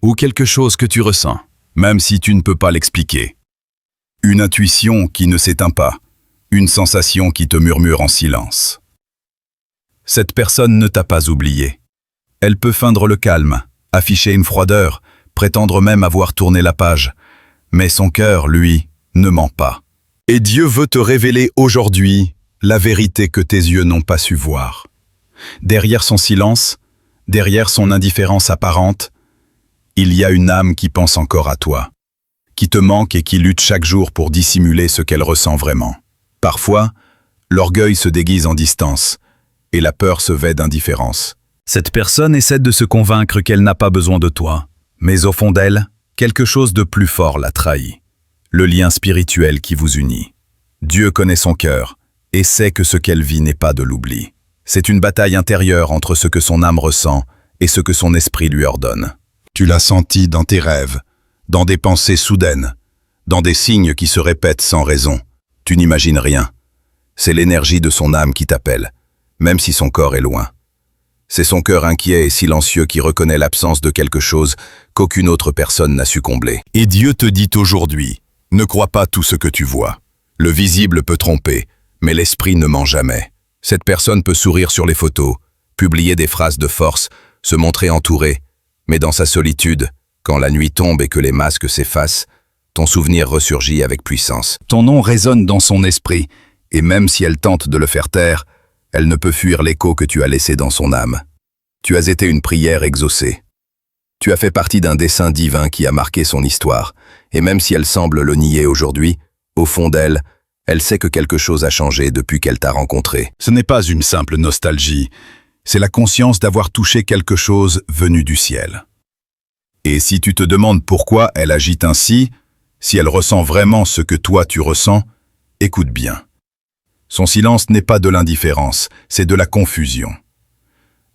ou quelque chose que tu ressens, même si tu ne peux pas l'expliquer. Une intuition qui ne s'éteint pas, une sensation qui te murmure en silence. Cette personne ne t'a pas oublié. Elle peut feindre le calme, afficher une froideur, prétendre même avoir tourné la page. Mais son cœur, lui, ne ment pas. Et Dieu veut te révéler aujourd'hui la vérité que tes yeux n'ont pas su voir. Derrière son silence, derrière son indifférence apparente, il y a une âme qui pense encore à toi, qui te manque et qui lutte chaque jour pour dissimuler ce qu'elle ressent vraiment. Parfois, l'orgueil se déguise en distance et la peur se vêt d'indifférence. Cette personne essaie de se convaincre qu'elle n'a pas besoin de toi, mais au fond d'elle, quelque chose de plus fort l'a trahi. Le lien spirituel qui vous unit. Dieu connaît son cœur et sait que ce qu'elle vit n'est pas de l'oubli. C'est une bataille intérieure entre ce que son âme ressent et ce que son esprit lui ordonne. Tu l'as senti dans tes rêves, dans des pensées soudaines, dans des signes qui se répètent sans raison. Tu n'imagines rien. C'est l'énergie de son âme qui t'appelle, même si son corps est loin. C'est son cœur inquiet et silencieux qui reconnaît l'absence de quelque chose qu'aucune autre personne n'a su combler. Et Dieu te dit aujourd'hui, ne crois pas tout ce que tu vois. Le visible peut tromper, mais l'esprit ne ment jamais. Cette personne peut sourire sur les photos, publier des phrases de force, se montrer entourée, mais dans sa solitude, quand la nuit tombe et que les masques s'effacent, ton souvenir ressurgit avec puissance. Ton nom résonne dans son esprit, et même si elle tente de le faire taire, elle ne peut fuir l'écho que tu as laissé dans son âme. Tu as été une prière exaucée. Tu as fait partie d'un dessein divin qui a marqué son histoire, et même si elle semble le nier aujourd'hui, au fond d'elle, elle sait que quelque chose a changé depuis qu'elle t'a rencontré. Ce n'est pas une simple nostalgie, c'est la conscience d'avoir touché quelque chose venu du ciel. Et si tu te demandes pourquoi elle agit ainsi, si elle ressent vraiment ce que toi tu ressens, écoute bien. Son silence n'est pas de l'indifférence, c'est de la confusion.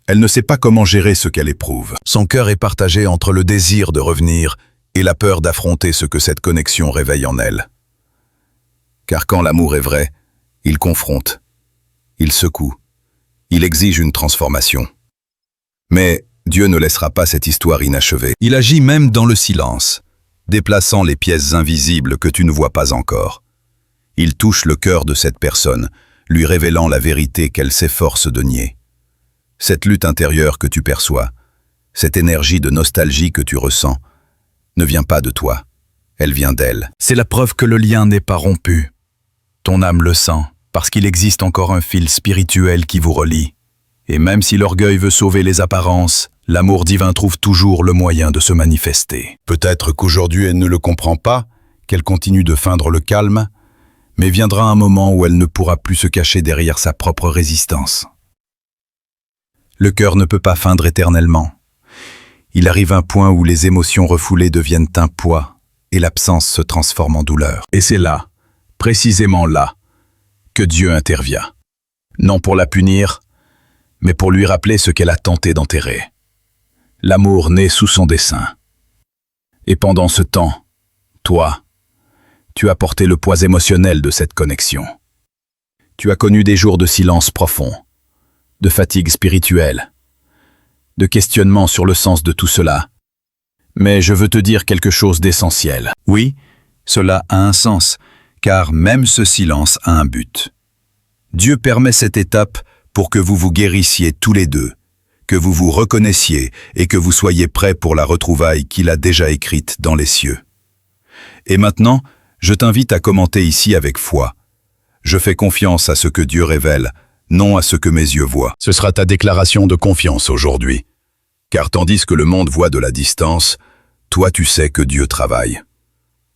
Elle ne sait pas comment gérer ce qu'elle éprouve. Son cœur est partagé entre le désir de revenir et la peur d'affronter ce que cette connexion réveille en elle. Car quand l'amour est vrai, il confronte, il secoue, il exige une transformation. Mais Dieu ne laissera pas cette histoire inachevée. Il agit même dans le silence, déplaçant les pièces invisibles que tu ne vois pas encore. Il touche le cœur de cette personne, lui révélant la vérité qu'elle s'efforce de nier. Cette lutte intérieure que tu perçois, cette énergie de nostalgie que tu ressens, ne vient pas de toi, elle vient d'elle. C'est la preuve que le lien n'est pas rompu. Ton âme le sent, parce qu'il existe encore un fil spirituel qui vous relie. Et même si l'orgueil veut sauver les apparences, l'amour divin trouve toujours le moyen de se manifester. Peut-être qu'aujourd'hui elle ne le comprend pas, qu'elle continue de feindre le calme, mais viendra un moment où elle ne pourra plus se cacher derrière sa propre résistance. Le cœur ne peut pas feindre éternellement. Il arrive un point où les émotions refoulées deviennent un poids et l'absence se transforme en douleur. Et c'est là, précisément là, que Dieu intervient. Non pour la punir, mais pour lui rappeler ce qu'elle a tenté d'enterrer. L'amour naît sous son dessein. Et pendant ce temps, toi, tu as porté le poids émotionnel de cette connexion. Tu as connu des jours de silence profond, de fatigue spirituelle, de questionnement sur le sens de tout cela. Mais je veux te dire quelque chose d'essentiel. Oui, cela a un sens, car même ce silence a un but. Dieu permet cette étape pour que vous vous guérissiez tous les deux, que vous vous reconnaissiez et que vous soyez prêts pour la retrouvaille qu'il a déjà écrite dans les cieux. Et maintenant, je t'invite à commenter ici avec foi. Je fais confiance à ce que Dieu révèle, non à ce que mes yeux voient. Ce sera ta déclaration de confiance aujourd'hui. Car tandis que le monde voit de la distance, toi tu sais que Dieu travaille.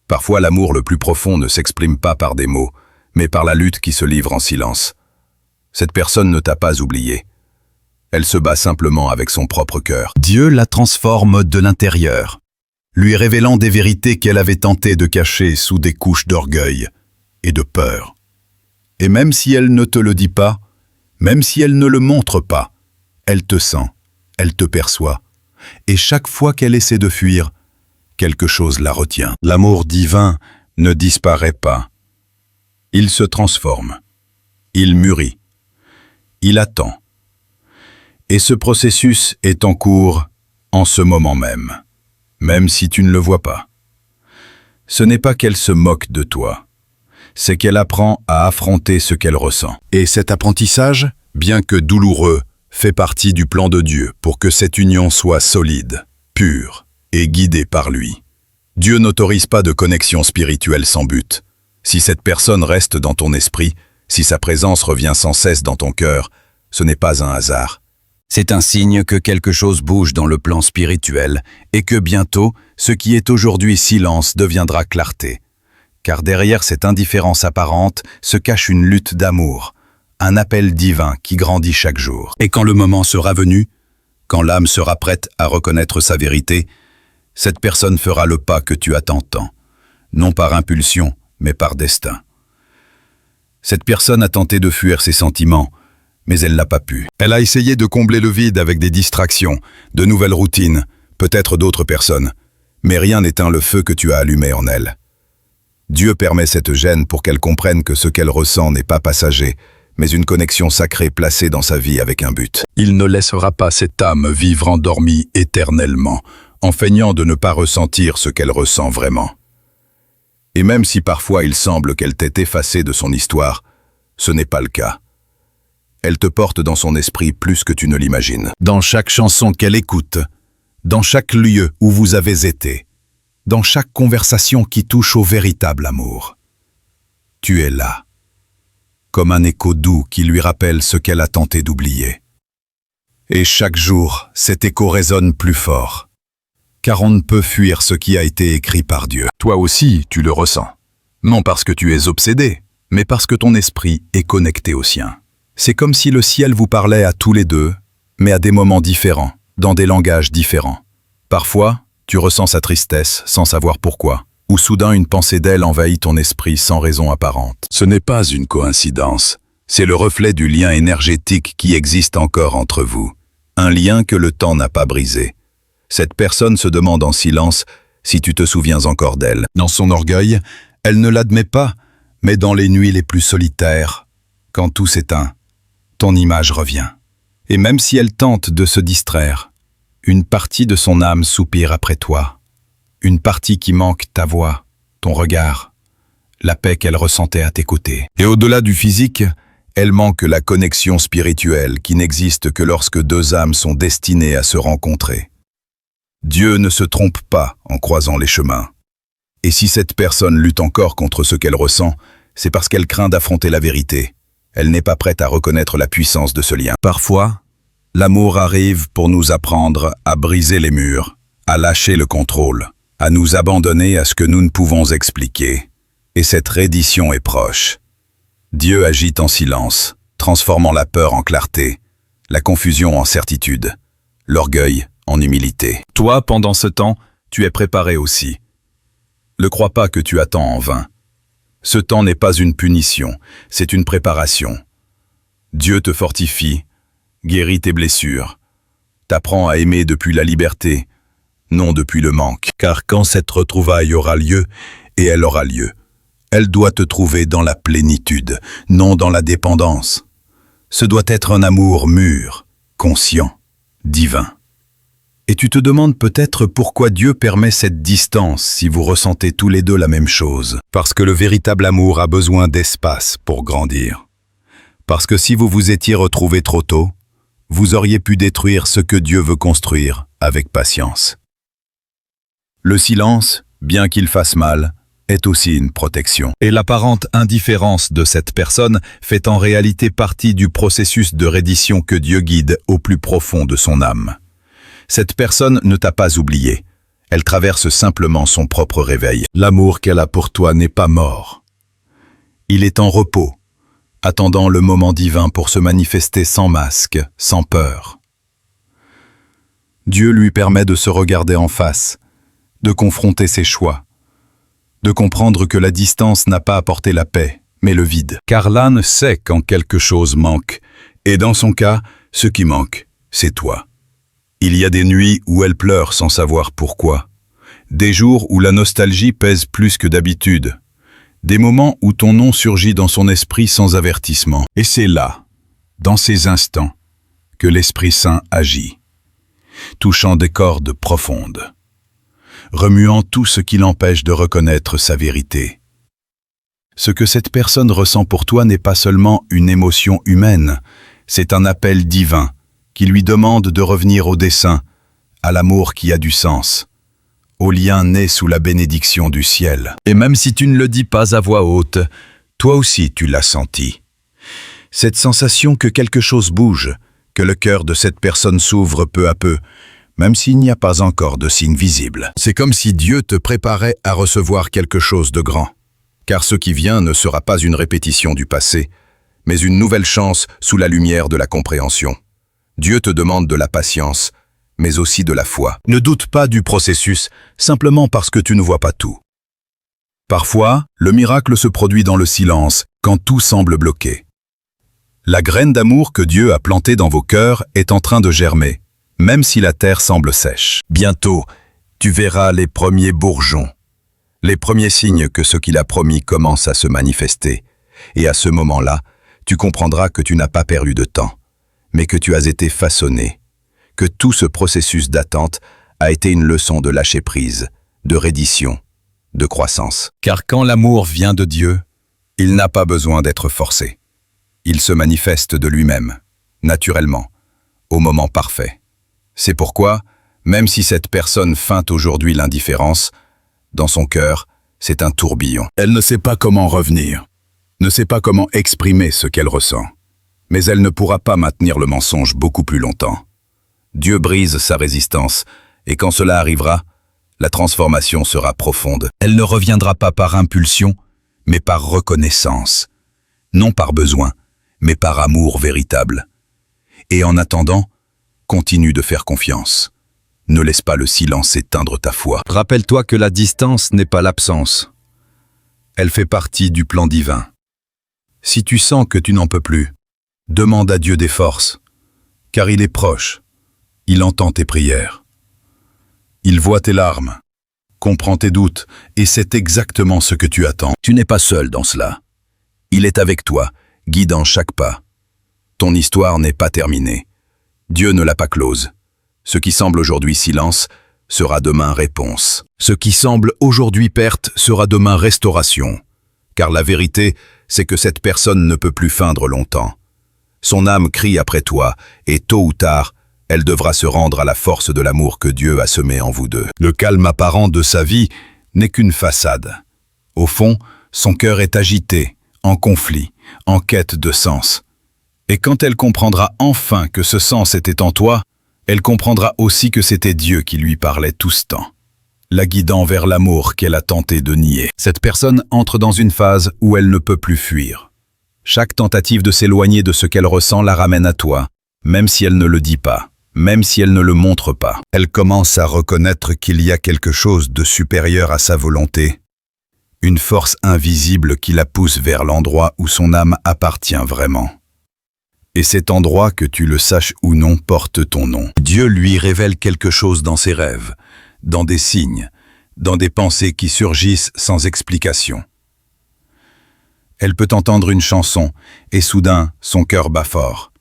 Parfois l'amour le plus profond ne s'exprime pas par des mots, mais par la lutte qui se livre en silence. Cette personne ne t'a pas oublié. Elle se bat simplement avec son propre cœur. Dieu la transforme de l'intérieur, lui révélant des vérités qu'elle avait tenté de cacher sous des couches d'orgueil et de peur. Et même si elle ne te le dit pas, même si elle ne le montre pas, elle te sent, elle te perçoit. Et chaque fois qu'elle essaie de fuir, quelque chose la retient. L'amour divin ne disparaît pas. Il se transforme. Il mûrit. Il attend. Et ce processus est en cours en ce moment même. même si tu ne le vois pas. Ce n'est pas qu'elle se moque de toi, c'est qu'elle apprend à affronter ce qu'elle ressent. Et cet apprentissage, bien que douloureux, fait partie du plan de Dieu pour que cette union soit solide, pure et guidée par lui. Dieu n'autorise pas de connexion spirituelle sans but. Si cette personne reste dans ton esprit, si sa présence revient sans cesse dans ton cœur, ce n'est pas un hasard. C'est un signe que quelque chose bouge dans le plan spirituel et que bientôt, ce qui est aujourd'hui silence deviendra clarté. Car derrière cette indifférence apparente se cache une lutte d'amour, un appel divin qui grandit chaque jour. Et quand le moment sera venu, quand l'âme sera prête à reconnaître sa vérité, cette personne fera le pas que tu attends tant, non par impulsion, mais par destin. Cette personne a tenté de fuir ses sentiments, mais elle n'a pas pu. Elle a essayé de combler le vide avec des distractions, de nouvelles routines, peut-être d'autres personnes, mais rien n'éteint le feu que tu as allumé en elle. Dieu permet cette gêne pour qu'elle comprenne que ce qu'elle ressent n'est pas passager, mais une connexion sacrée placée dans sa vie avec un but. Il ne laissera pas cette âme vivre endormie éternellement, en feignant de ne pas ressentir ce qu'elle ressent vraiment. Et même si parfois il semble qu'elle t'ait effacé de son histoire, ce n'est pas le cas. Elle te porte dans son esprit plus que tu ne l'imagines. Dans chaque chanson qu'elle écoute, dans chaque lieu où vous avez été, dans chaque conversation qui touche au véritable amour. Tu es là, comme un écho doux qui lui rappelle ce qu'elle a tenté d'oublier. Et chaque jour, cet écho résonne plus fort, car on ne peut fuir ce qui a été écrit par Dieu. Toi aussi, tu le ressens. Non parce que tu es obsédé, mais parce que ton esprit est connecté au sien. C'est comme si le ciel vous parlait à tous les deux, mais à des moments différents, dans des langages différents. Parfois, tu ressens sa tristesse sans savoir pourquoi, ou soudain une pensée d'elle envahit ton esprit sans raison apparente. Ce n'est pas une coïncidence, c'est le reflet du lien énergétique qui existe encore entre vous, un lien que le temps n'a pas brisé. Cette personne se demande en silence si tu te souviens encore d'elle. Dans son orgueil, elle ne l'admet pas, mais dans les nuits les plus solitaires, quand tout s'éteint, ton image revient. Et même si elle tente de se distraire, une partie de son âme soupire après toi. Une partie qui manque ta voix, ton regard, la paix qu'elle ressentait à tes côtés. Et au-delà du physique, elle manque la connexion spirituelle qui n'existe que lorsque deux âmes sont destinées à se rencontrer. Dieu ne se trompe pas en croisant les chemins. Et si cette personne lutte encore contre ce qu'elle ressent, c'est parce qu'elle craint d'affronter la vérité. Elle n'est pas prête à reconnaître la puissance de ce lien. Parfois, l'amour arrive pour nous apprendre à briser les murs, à lâcher le contrôle, à nous abandonner à ce que nous ne pouvons expliquer. Et cette reddition est proche. Dieu agit en silence, transformant la peur en clarté, la confusion en certitude, l'orgueil en humilité. Toi, pendant ce temps, tu es préparé aussi. Ne crois pas que tu attends en vain. Ce temps n'est pas une punition, c'est une préparation. Dieu te fortifie, guérit tes blessures, t'apprend à aimer depuis la liberté, non depuis le manque. Car quand cette retrouvaille aura lieu, et elle aura lieu, elle doit te trouver dans la plénitude, non dans la dépendance. Ce doit être un amour mûr, conscient, divin. Et tu te demandes peut-être pourquoi Dieu permet cette distance si vous ressentez tous les deux la même chose. Parce que le véritable amour a besoin d'espace pour grandir. Parce que si vous vous étiez retrouvés trop tôt, vous auriez pu détruire ce que Dieu veut construire avec patience. Le silence, bien qu'il fasse mal, est aussi une protection. Et l'apparente indifférence de cette personne fait en réalité partie du processus de reddition que Dieu guide au plus profond de son âme. Cette personne ne t'a pas oublié. Elle traverse simplement son propre réveil. L'amour qu'elle a pour toi n'est pas mort. Il est en repos, attendant le moment divin pour se manifester sans masque, sans peur. Dieu lui permet de se regarder en face, de confronter ses choix, de comprendre que la distance n'a pas apporté la paix, mais le vide. Car l'âne sait quand quelque chose manque, et dans son cas, ce qui manque, c'est toi. Il y a des nuits où elle pleure sans savoir pourquoi, des jours où la nostalgie pèse plus que d'habitude, des moments où ton nom surgit dans son esprit sans avertissement. Et c'est là, dans ces instants, que l'Esprit Saint agit, touchant des cordes profondes. remuant tout ce qui l'empêche de reconnaître sa vérité. Ce que cette personne ressent pour toi n'est pas seulement une émotion humaine, c'est un appel divin qui lui demande de revenir au dessein, à l'amour qui a du sens, au lien né sous la bénédiction du ciel. Et même si tu ne le dis pas à voix haute, toi aussi tu l'as senti. Cette sensation que quelque chose bouge, que le cœur de cette personne s'ouvre peu à peu, même s'il n'y a pas encore de signe visible. C'est comme si Dieu te préparait à recevoir quelque chose de grand. Car ce qui vient ne sera pas une répétition du passé, mais une nouvelle chance sous la lumière de la compréhension. Dieu te demande de la patience, mais aussi de la foi. Ne doute pas du processus, simplement parce que tu ne vois pas tout. Parfois, le miracle se produit dans le silence, quand tout semble bloqué. La graine d'amour que Dieu a plantée dans vos cœurs est en train de germer, même si la terre semble sèche. Bientôt, tu verras les premiers bourgeons, les premiers signes que ce qu'il a promis commence à se manifester. Et à ce moment-là, tu comprendras que tu n'as pas perdu de temps, mais que tu as été façonné, que tout ce processus d'attente a été une leçon de lâcher prise, de reddition, de croissance. Car quand l'amour vient de Dieu, il n'a pas besoin d'être forcé. Il se manifeste de lui-même, naturellement, au moment parfait. C'est pourquoi, même si cette personne feinte aujourd'hui l'indifférence, dans son cœur, c'est un tourbillon. Elle ne sait pas comment revenir, ne sait pas comment exprimer ce qu'elle ressent. Mais elle ne pourra pas maintenir le mensonge beaucoup plus longtemps. Dieu brise sa résistance, et quand cela arrivera, la transformation sera profonde. Elle ne reviendra pas par impulsion, mais par reconnaissance. Non par besoin, mais par amour véritable. Et en attendant, continue de faire confiance. Ne laisse pas le silence éteindre ta foi. Rappelle-toi que la distance n'est pas l'absence. Elle fait partie du plan divin. Si tu sens que tu n'en peux plus, demande à Dieu des forces, car il est proche. Il entend tes prières. Il voit tes larmes, comprend tes doutes, et c'est exactement ce que tu attends. Tu n'es pas seul dans cela. Il est avec toi, guidant chaque pas. Ton histoire n'est pas terminée. Dieu ne l'a pas close. Ce qui semble aujourd'hui silence sera demain réponse. Ce qui semble aujourd'hui perte sera demain restauration. Car la vérité, c'est que cette personne ne peut plus feindre longtemps. Son âme crie après toi, et tôt ou tard, elle devra se rendre à la force de l'amour que Dieu a semé en vous deux. Le calme apparent de sa vie n'est qu'une façade. Au fond, son cœur est agité, en conflit, en quête de sens. Et quand elle comprendra enfin que ce sens était en toi, elle comprendra aussi que c'était Dieu qui lui parlait tout ce temps, la guidant vers l'amour qu'elle a tenté de nier. Cette personne entre dans une phase où elle ne peut plus fuir. Chaque tentative de s'éloigner de ce qu'elle ressent la ramène à toi, même si elle ne le dit pas, même si elle ne le montre pas. Elle commence à reconnaître qu'il y a quelque chose de supérieur à sa volonté, une force invisible qui la pousse vers l'endroit où son âme appartient vraiment. Et cet endroit, que tu le saches ou non, porte ton nom. Dieu lui révèle quelque chose dans ses rêves, dans des signes, dans des pensées qui surgissent sans explication. Elle peut entendre une chanson, et soudain, son cœur bat fort.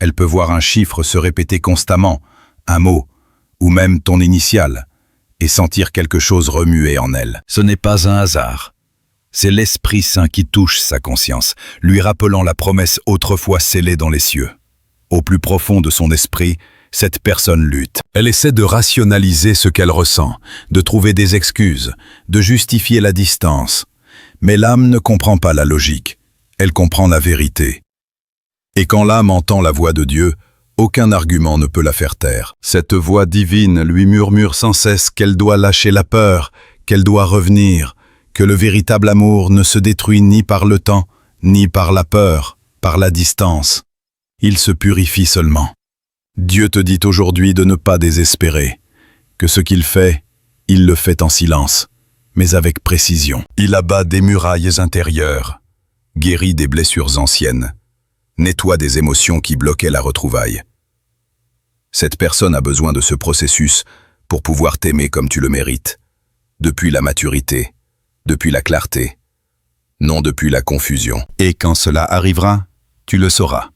Elle peut voir un chiffre se répéter constamment, un mot, ou même ton initiale, et sentir quelque chose remuer en elle. Ce n'est pas un hasard. C'est l'Esprit Saint qui touche sa conscience, lui rappelant la promesse autrefois scellée dans les cieux. Au plus profond de son esprit, cette personne lutte. Elle essaie de rationaliser ce qu'elle ressent, de trouver des excuses, de justifier la distance. Mais l'âme ne comprend pas la logique, elle comprend la vérité. Et quand l'âme entend la voix de Dieu, aucun argument ne peut la faire taire. Cette voix divine lui murmure sans cesse qu'elle doit lâcher la peur, qu'elle doit revenir, que le véritable amour ne se détruit ni par le temps, ni par la peur, par la distance. Il se purifie seulement. Dieu te dit aujourd'hui de ne pas désespérer, que ce qu'il fait, il le fait en silence, mais avec précision. Il abat des murailles intérieures, guérit des blessures anciennes, nettoie des émotions qui bloquaient la retrouvaille. Cette personne a besoin de ce processus pour pouvoir t'aimer comme tu le mérites, depuis la maturité, depuis la clarté, non depuis la confusion. Et quand cela arrivera, tu le sauras.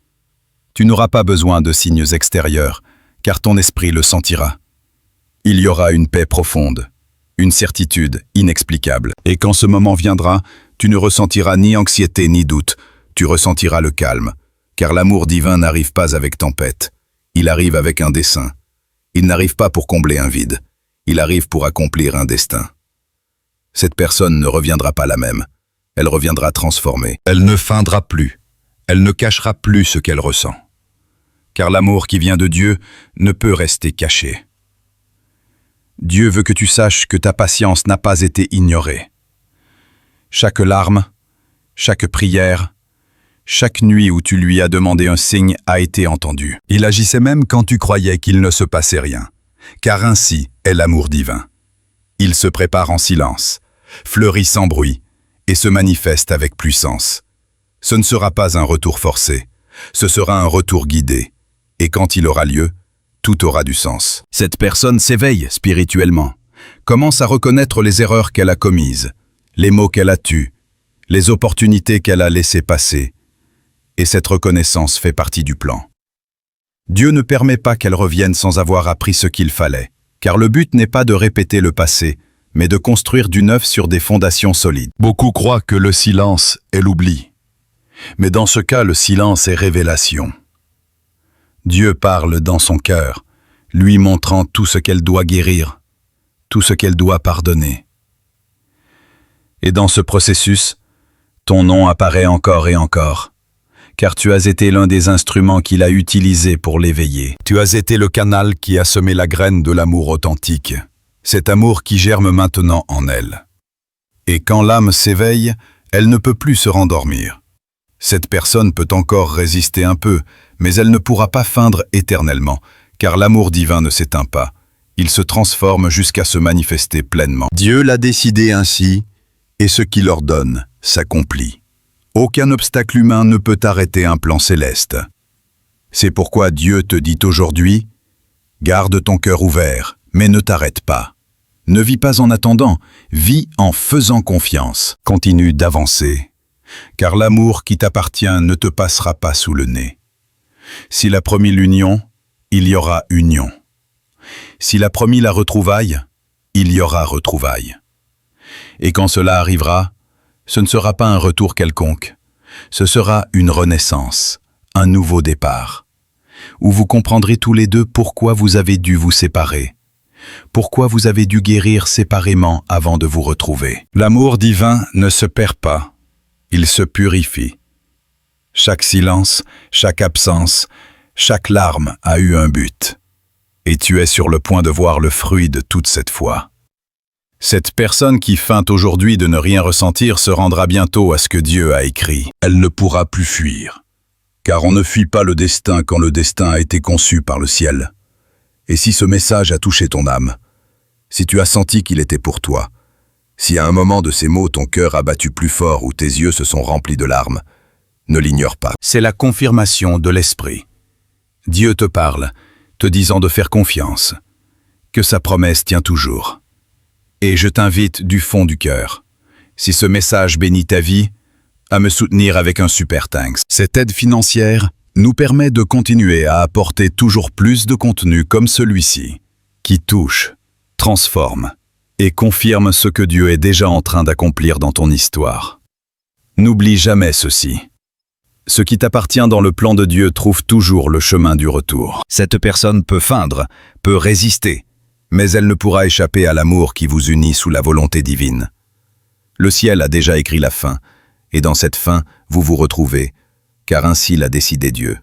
Tu n'auras pas besoin de signes extérieurs, car ton esprit le sentira. Il y aura une paix profonde, une certitude inexplicable. Et quand ce moment viendra, tu ne ressentiras ni anxiété ni doute, tu ressentiras le calme, car l'amour divin n'arrive pas avec tempête, il arrive avec un dessein. Il n'arrive pas pour combler un vide, il arrive pour accomplir un destin. Cette personne ne reviendra pas la même, elle reviendra transformée. Elle ne feindra plus, elle ne cachera plus ce qu'elle ressent. Car l'amour qui vient de Dieu ne peut rester caché. Dieu veut que tu saches que ta patience n'a pas été ignorée. Chaque larme, chaque prière, chaque nuit où tu lui as demandé un signe a été entendu. Il agissait même quand tu croyais qu'il ne se passait rien, car ainsi est l'amour divin. Il se prépare en silence, fleurit sans bruit et se manifeste avec puissance. Ce ne sera pas un retour forcé, ce sera un retour guidé, et quand il aura lieu, tout aura du sens. Cette personne s'éveille spirituellement, commence à reconnaître les erreurs qu'elle a commises, les mots qu'elle a tus, les opportunités qu'elle a laissées passer, et cette reconnaissance fait partie du plan. Dieu ne permet pas qu'elle revienne sans avoir appris ce qu'il fallait, car le but n'est pas de répéter le passé, mais de construire du neuf sur des fondations solides. Beaucoup croient que le silence est l'oubli, mais dans ce cas, le silence est révélation. Dieu parle dans son cœur, lui montrant tout ce qu'elle doit guérir, tout ce qu'elle doit pardonner. Et dans ce processus, ton nom apparaît encore et encore, car tu as été l'un des instruments qu'il a utilisés pour l'éveiller. Tu as été le canal qui a semé la graine de l'amour authentique, cet amour qui germe maintenant en elle. Et quand l'âme s'éveille, elle ne peut plus se rendormir. Cette personne peut encore résister un peu, mais elle ne pourra pas feindre éternellement, car l'amour divin ne s'éteint pas. Il se transforme jusqu'à se manifester pleinement. Dieu l'a décidé ainsi, et ce qu'il ordonne s'accomplit. Aucun obstacle humain ne peut arrêter un plan céleste. C'est pourquoi Dieu te dit aujourd'hui, garde ton cœur ouvert, mais ne t'arrête pas. Ne vis pas en attendant, vis en faisant confiance. Continue d'avancer, car l'amour qui t'appartient ne te passera pas sous le nez. S'il a promis l'union, il y aura union. S'il a promis la retrouvaille, il y aura retrouvaille. Et quand cela arrivera, ce ne sera pas un retour quelconque, ce sera une renaissance, un nouveau départ, où vous comprendrez tous les deux pourquoi vous avez dû vous séparer, pourquoi vous avez dû guérir séparément avant de vous retrouver. L'amour divin ne se perd pas, il se purifie. Chaque silence, chaque absence, chaque larme a eu un but. Et tu es sur le point de voir le fruit de toute cette foi. Cette personne qui feinte aujourd'hui de ne rien ressentir se rendra bientôt à ce que Dieu a écrit. Elle ne pourra plus fuir. Car on ne fuit pas le destin quand le destin a été conçu par le ciel. Et si ce message a touché ton âme, si tu as senti qu'il était pour toi, si à un moment de ces mots ton cœur a battu plus fort ou tes yeux se sont remplis de larmes, ne l'ignore pas. C'est la confirmation de l'Esprit. Dieu te parle, te disant de faire confiance, que sa promesse tient toujours. Et je t'invite du fond du cœur, si ce message bénit ta vie, à me soutenir avec un super thanks. Cette aide financière nous permet de continuer à apporter toujours plus de contenu comme celui-ci, qui touche, transforme et confirme ce que Dieu est déjà en train d'accomplir dans ton histoire. N'oublie jamais ceci. Ce qui t'appartient dans le plan de Dieu trouve toujours le chemin du retour. Cette personne peut feindre, peut résister, mais elle ne pourra échapper à l'amour qui vous unit sous la volonté divine. Le ciel a déjà écrit la fin, et dans cette fin, vous vous retrouvez, car ainsi l'a décidé Dieu.